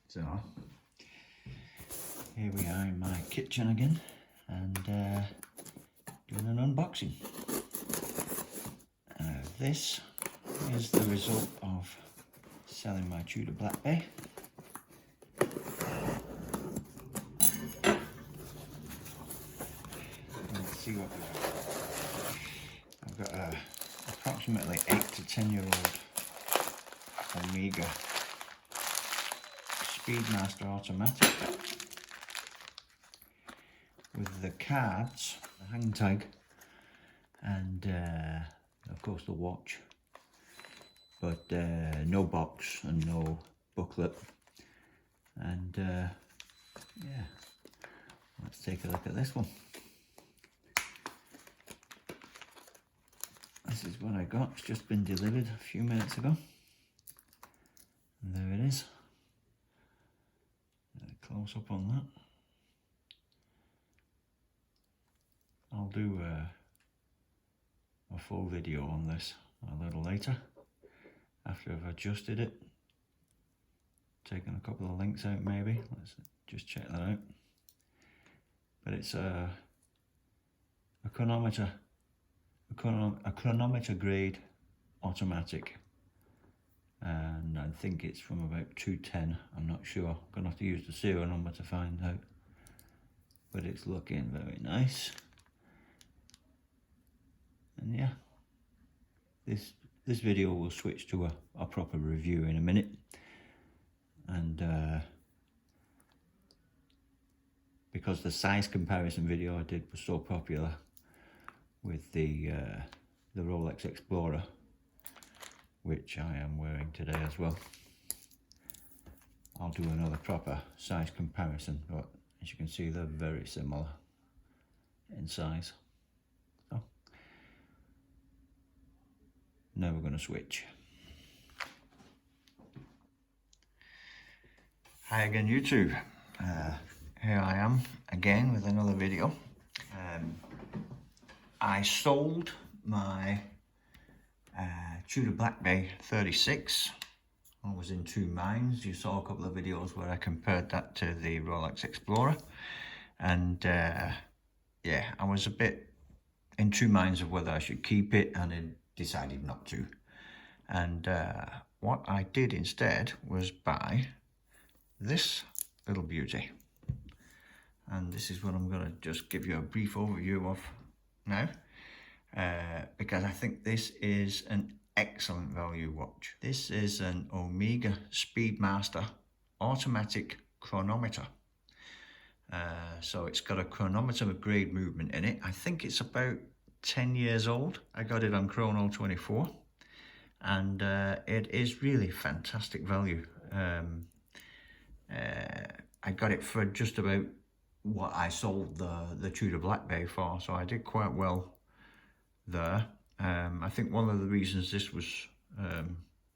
So here we are in my kitchen again and doing an unboxing. This is the result of selling my Tudor Black Bay. Let's see what we've got. I've got a approximately 8 to 10 year old Omega Speedmaster automatic with the cards, the hang tag, and of course the watch, but no box and no booklet. And yeah, let's take a look at this one. This is what I got. It's just been delivered a few minutes ago. And there it is. A close up on that. I'll do a full video on this a little later after I've adjusted it. Taken a couple of links out maybe. Let's just check that out. But it's a chronometer grade automatic, and I think it's from about 210. I'm not sure. I'm gonna have to use the serial number to find out, but it's looking very nice. And yeah, this video will switch to a proper review in a minute. And because the size comparison video I did was so popular with the Rolex Explorer, which I am wearing today as well, I'll do another proper size comparison, but as you can see they're very similar in size. So now we're going to switch. Hi again YouTube, here I am again with another video. I sold my Tudor Black Bay 36. I was in two minds. You saw a couple of videos where I compared that to the Rolex Explorer, and yeah, I was a bit in two minds of whether I should keep it, and I decided not to. And what I did instead was buy this little beauty, and this is what I'm going to just give you a brief overview of now, because I think this is an excellent value watch. This is an Omega Speedmaster automatic chronometer. So it's got a chronometer grade movement in it. I think it's about 10 years old. I got it on Chrono 24, and it is really fantastic value. I got it for just about what I sold the Tudor Black Bay for, so I did quite well there. I think one of the reasons this was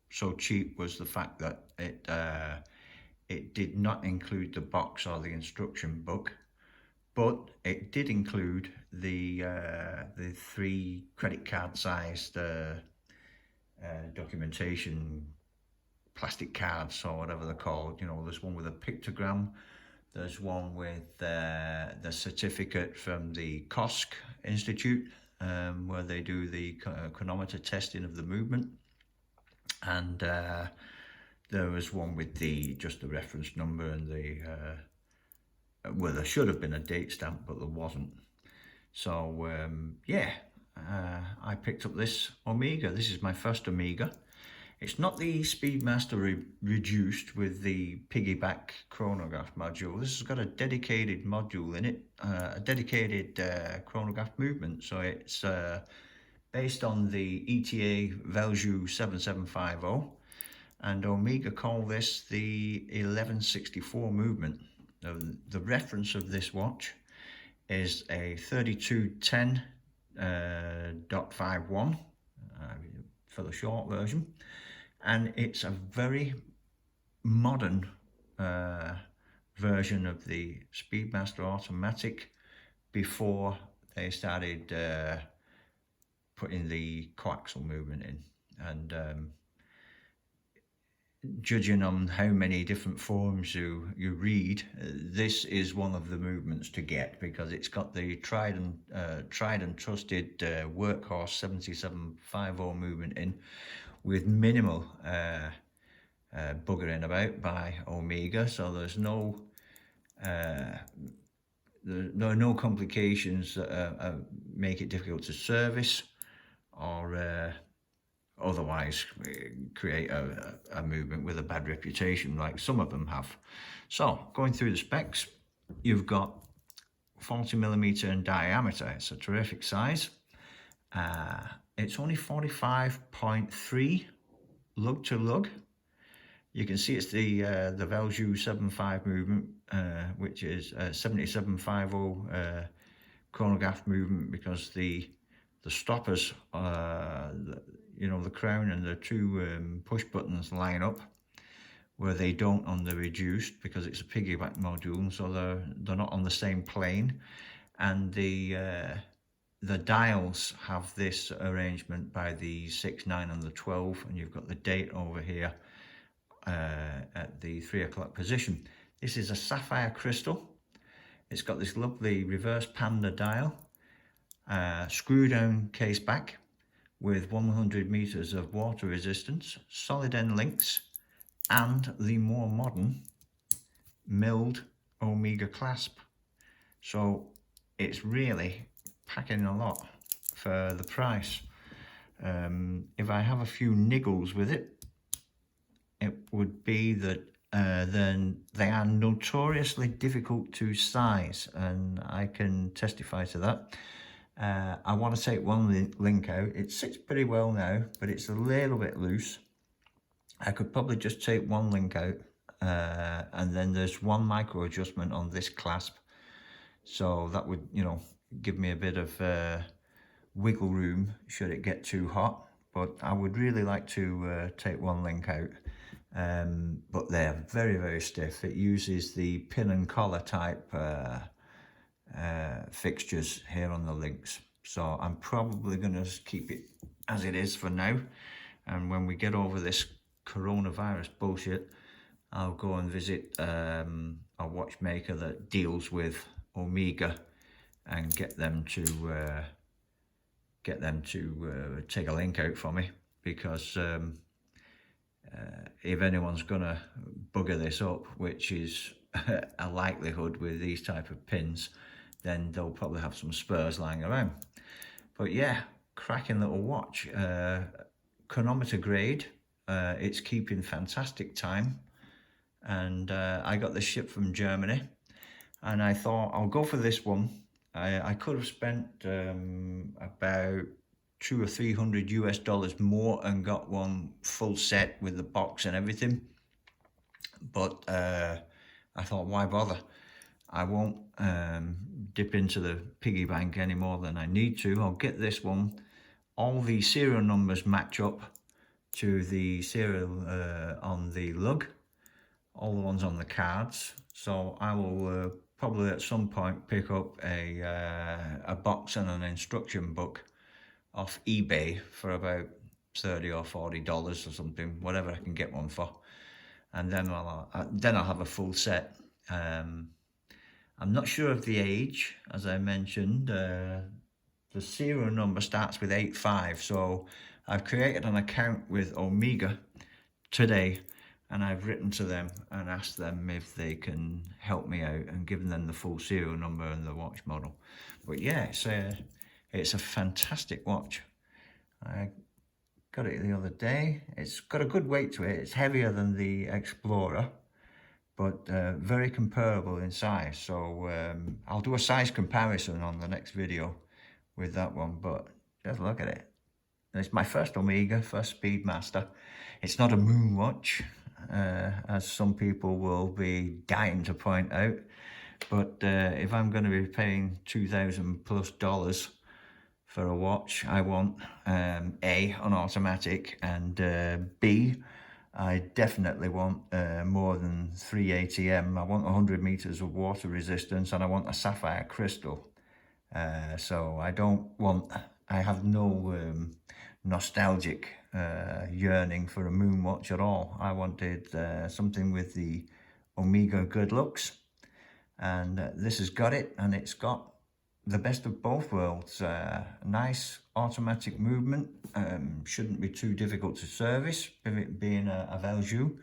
so cheap was the fact that it did not include the box or the instruction book, but it did include the 3 credit card sized documentation plastic cards, or whatever they're called. You know, there's one with a pictogram, there's one with the certificate from the COSC Institute, where they do the chronometer testing of the movement, and there was one with just the reference number and the well, there should have been a date stamp, but there wasn't. So yeah, I picked up this Omega. This is my first Omega. It's not the Speedmaster reduced with the piggyback chronograph module. This has got a dedicated module in it, a dedicated chronograph movement. So it's based on the ETA Valjoux 7750, and Omega call this the 1164 movement. The reference of this watch is a 3210.51 for the short version. And it's a very modern version of the Speedmaster automatic before they started putting the coaxial movement in. And judging on how many different forums you read, this is one of the movements to get, because it's got the tried and trusted workhorse 7750 movement in, with minimal buggering about by Omega. So there's no there are no complications that make it difficult to service, or otherwise create a movement with a bad reputation like some of them have. So going through the specs, you've got 40mm in diameter. It's a terrific size. It's only 45.3 lug to lug. You can see it's the Valjoux 75 movement, which is 7750 chronograph movement, because the stoppers, you know, the crown and the two push buttons line up where they don't on the reduced, because it's a piggyback module, so they're not on the same plane. And the dials have this arrangement by the 6, 9 and the 12, and you've got the date over here at the 3 o'clock position. This is a sapphire crystal. It's got this lovely reverse panda dial, screw down case back with 100 meters of water resistance, solid end links, and the more modern milled Omega clasp. So it's really packing a lot for the price. If I have a few niggles with it, it would be that then they are notoriously difficult to size, and I can testify to that. I want to take one link out. It sits pretty well now, but it's a little bit loose. I could probably just take one link out, and then there's one micro adjustment on this clasp, so that would, you know, give me a bit of wiggle room should it get too hot. But I would really like to take one link out. But they're very, very stiff. It uses the pin and collar type fixtures here on the links, so I'm probably going to keep it as it is for now, and when we get over this coronavirus bullshit, I'll go and visit a watchmaker that deals with Omega and get them to take a link out for me, because if anyone's gonna bugger this up, which is a likelihood with these type of pins, then they'll probably have some spares lying around. But yeah, cracking little watch. Chronometer grade, it's keeping fantastic time, and I got this shipped from Germany, and I thought I'll go for this one. I could have spent about $200 or $300 more and got one full set with the box and everything, but I thought, why bother? I won't dip into the piggy bank any more than I need to. I'll get this one. All the serial numbers match up to the serial on the lug, all the ones on the cards. So I will probably at some point pick up a box and an instruction book off eBay for about $30 or $40 or something, whatever I can get one for, and then I'll have a full set. I'm not sure of the age, as I mentioned. The serial number starts with 85, so I've created an account with Omega today, and I've written to them and asked them if they can help me out and given them the full serial number and the watch model. But yeah, it's a fantastic watch. I got it the other day. It's got a good weight to it. It's heavier than the Explorer, but very comparable in size. So I'll do a size comparison on the next video with that one, but just look at it. It's my first Omega, first Speedmaster. It's not a moon watch, as some people will be dying to point out, but if I'm going to be paying $2,000+ for a watch, I want A, an automatic, and B, I definitely want more than 3 ATM. I want 100 meters of water resistance, and I want a sapphire crystal. So I have no nostalgic yearning for a moon watch at all. I wanted something with the Omega good looks, and this has got it, and it's got the best of both worlds. Nice automatic movement, shouldn't be too difficult to service, it being a Valjoux.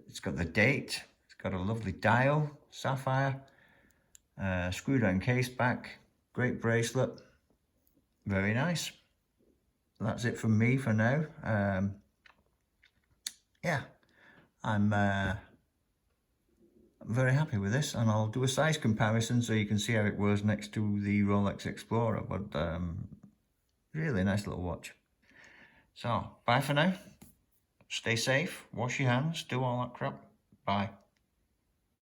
It's got the date, it's got a lovely dial, sapphire, screw down case back, great bracelet, very nice. That's it from me for now. Yeah, I'm very happy with this, and I'll do a size comparison so you can see how it was next to the Rolex Explorer. But really nice little watch. So bye for now, stay safe, wash your hands, do all that crap, bye.